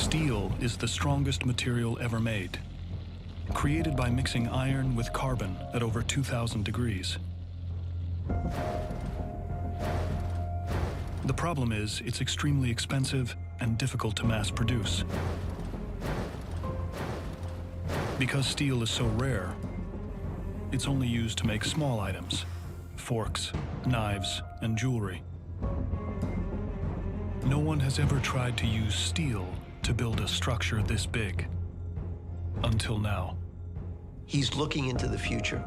Steel is the strongest material ever made, created by mixing iron with carbon at over 2,000 degrees. The problem is it's extremely expensive and difficult to mass produce. Because steel is so rare, it's only used to make small items, forks, knives, and jewelry. No one has ever tried to use steel to build a structure this big, until now. He's looking into the future.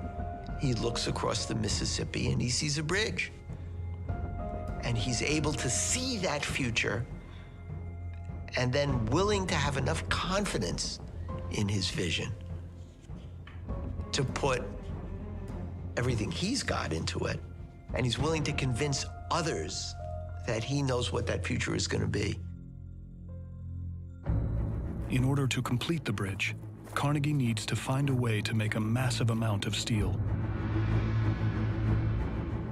He looks across the Mississippi and he sees a bridge. And he's able to see that future and then willing to have enough confidence in his vision to put everything he's got into it. And he's willing to convince others that he knows what that future is going to be. In order to complete the bridge, Carnegie needs to find a way to make a massive amount of steel.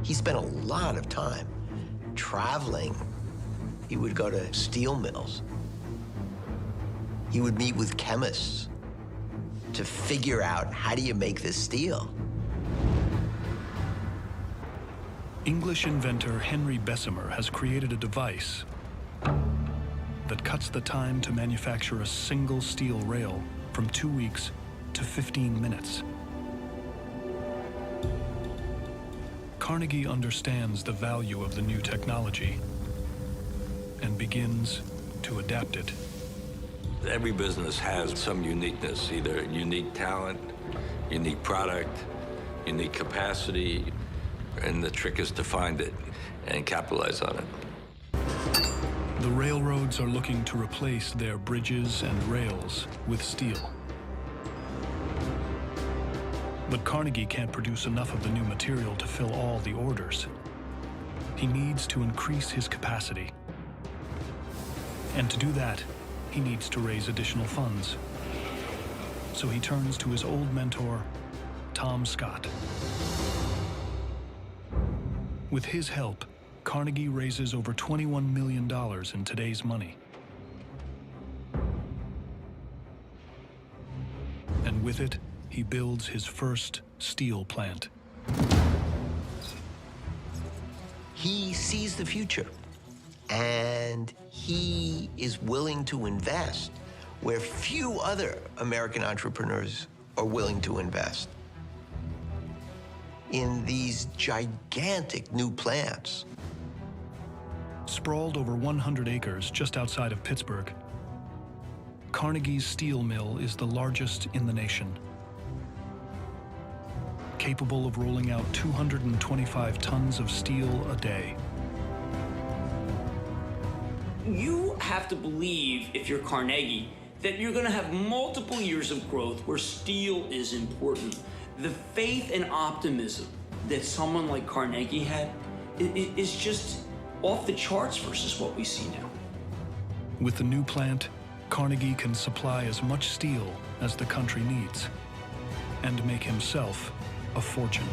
He spent a lot of time traveling. He would go to steel mills. He would meet with chemists to figure out, how do you make this steel? English inventor Henry Bessemer has created a device that cuts the time to manufacture a single steel rail from 2 weeks to 15 minutes. Carnegie understands the value of the new technology and begins to adapt it. Every business has some uniqueness, either unique talent, unique product, unique capacity, and the trick is to find it and capitalize on it. The railroads are looking to replace their bridges and rails with steel. But Carnegie can't produce enough of the new material to fill all the orders. He needs to increase his capacity. And to do that, he needs to raise additional funds. So he turns to his old mentor, Tom Scott. With his help, Carnegie raises over $21 million in today's money. And with it, he builds his first steel plant. He sees the future, and he is willing to invest where few other American entrepreneurs are willing to invest, in these gigantic new plants. Sprawled over 100 acres just outside of Pittsburgh, Carnegie's steel mill is the largest in the nation, capable of rolling out 225 tons of steel a day. You have to believe, if you're Carnegie, that you're going to have multiple years of growth where steel is important. The faith and optimism that someone like Carnegie had is just off the charts versus what we see now. With the new plant, Carnegie can supply as much steel as the country needs and make himself a fortune.